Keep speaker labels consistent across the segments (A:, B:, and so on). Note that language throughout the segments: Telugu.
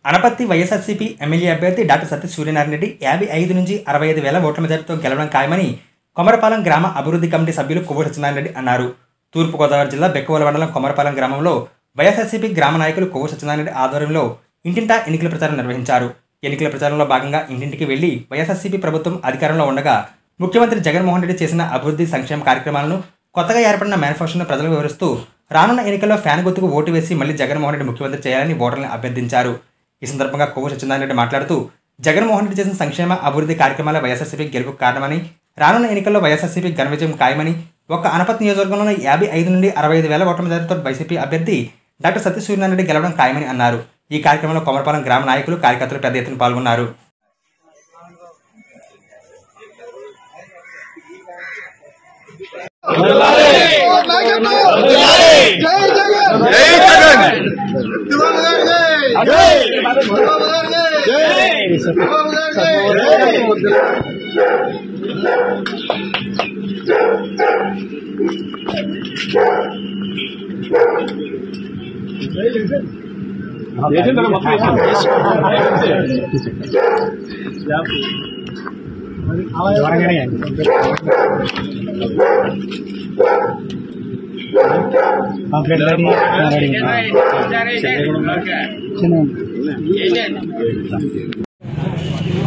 A: అనపత్తి వైఎస్ఆర్సీపీ ఎమ్మెల్యే అభ్యర్థి డాక్టర్ సతీష్ సూర్యనారాయణ రెడ్డి 55 నుంచి 65,000 ఓట్ల మెజార్టీతో గెలవడం ఖాయమని కొమరపాలెం గ్రామ అభివృద్ధి కమిటీ సభ్యులు కొవ్వూరు సత్యనారాయణ రెడ్డి అన్నారు. తూర్పుగోదావరి జిల్లా బెక్కవోలు మండలం కొమరపాలెం గ్రామంలో వైఎస్ఆర్సీపీ గ్రామ నాయకులు కొవ్వూరు సత్యనారాయణ రెడ్డి ఆధ్వర్యంలో ఇంటింటా ఎన్నికల ప్రచారం నిర్వహించారు. ఎన్నికల ప్రచారంలో భాగంగా ఇంటింటికి వెళ్లి వైఎస్ఆర్సీపీ ప్రభుత్వం అధికారంలో ఉండగా ముఖ్యమంత్రి జగన్మోహన్ రెడ్డి చేసిన అభివృద్ధి సంక్షేమ కార్యక్రమాలను, కొత్తగా ఏర్పడిన మేనిఫెస్టోను ప్రజలకు వివరిస్తూ రానున్న ఎన్నికల్లో ఫ్యాన్ గుర్తుకు ఓటు వేసి మళ్లీ జగన్మోహన్ రెడ్డి ముఖ్యమంత్రి చేయాలని ఓటర్లను అభ్యర్థించారు. ఈ సందర్భంగా కొవ్వూరు సత్యనారాయణ రెడ్డి మాట్లాడుతూ జగన్మోహన్ రెడ్డి చేసిన సంక్షేమ అభివృద్ధి కార్యక్రమాల వైఎస్ఆర్సీపీ గెలుపుకు కారణమని, రానున్న ఎన్నికల్లో వైఎస్ఆర్సీపీ ఘన విజయం ఖాయమని, ఒక్క అనపత్తి నియోజకవర్గంలో 55 నుండి 65,000 ఓట్ల మెజార్టీతో వైసీపీ అభ్యర్థి డాక్టర్ సతీష్ సూర్యనారాయణ రెడ్డి గెలవడం ఖాయమని అన్నారు. ఈ కార్యక్రమంలో కొమరపాలెం గ్రామ నాయకులు, కార్యకర్తలు పెద్ద ఎత్తున పాల్గొన్నారు.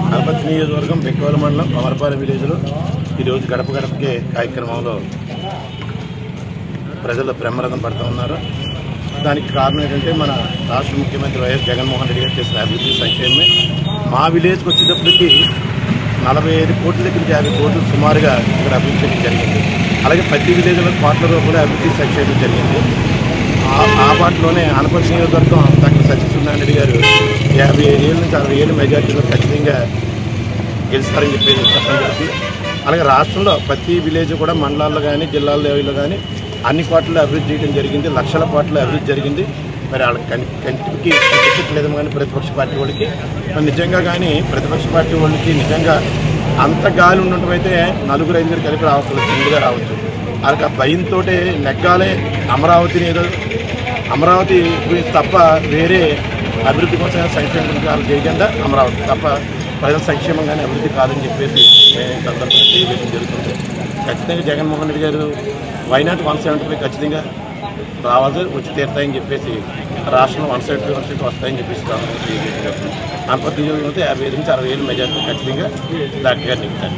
B: అనపత్తి నియోజకవర్గం బెక్కవోలు మండలం కొమరపాలెం విలేజ్లో ఈరోజు గడప గడపకే కార్యక్రమంలో ప్రజలు బ్రహ్మరథం పడుతూ ఉన్నారు. దానికి కారణం ఏంటంటే మన రాష్ట్ర ముఖ్యమంత్రి వైఎస్ జగన్మోహన్ రెడ్డి గారు చేసిన అభివృద్ధి సంక్షేమమే. మా విలేజ్కి వచ్చేటప్పటికి 45 కోట్ల దగ్గర 50 కోట్లు సుమారుగా ఇక్కడ అభివృద్ధి చేయడం జరిగింది. అలాగే ప్రతి విలేజ్లో కోట్ల రూపాయల అభివృద్ధి సంక్షేమం జరిగింది. ఆ పాటలోనే అనపత్తి నియోజకవర్గం డాక్టర్ సతీష్ సూర్యనారాయణ రెడ్డి గారు 55,000 నుంచి 60,000 మెజార్టీలో ఖచ్చితంగా గెలుస్తారని చెప్పేసి చెప్పడం జరుగుతుంది. అలాగే రాష్ట్రంలో ప్రతి విలేజ్ కూడా మండలాల్లో కానీ జిల్లాల లెవెల్లో కానీ అన్ని కోట్లలో అభివృద్ధి చేయడం జరిగింది. లక్షల కోట్ల అభివృద్ధి జరిగింది. మరి వాళ్ళకి కంటికి కనిపించట్లేదు కానీ ప్రతిపక్ష పార్టీ వాళ్ళకి మరి నిజంగా కానీ ప్రతిపక్ష పార్టీ వాళ్ళకి నిజంగా అంత గాలి ఉండటం అయితే 4-5 కలిపి రావచ్చు, సింగిల్గా రావచ్చు. వాళ్ళకి ఆ భయంతో నెగ్గాలే అమరావతిని ఏదో అమరావతి గురించి తప్ప వేరే అభివృద్ధి కోసం సంక్షేమం గురించి వాళ్ళు చేయకుండా అమరావతి తప్ప ప్రజల సంక్షేమం కానీ అభివృద్ధి కాదని చెప్పేసి సందర్భంగా తెలియజేయడం జరుగుతుంది. ఖచ్చితంగా జగన్మోహన్ రెడ్డి గారు వైనాట్ 175 ఖచ్చితంగా రావాలి, వచ్చి తీరుతాయని చెప్పేసి రాష్ట్రంలో 175 వస్తాయని చెప్పేసి తెలియజేస్తున్నారు. అనపత్తి నియోజకవర్గంలో 55 నుంచి 60,000 మెజార్టీ ఖచ్చితంగా డాక్టర్ గారు నింపుతారు.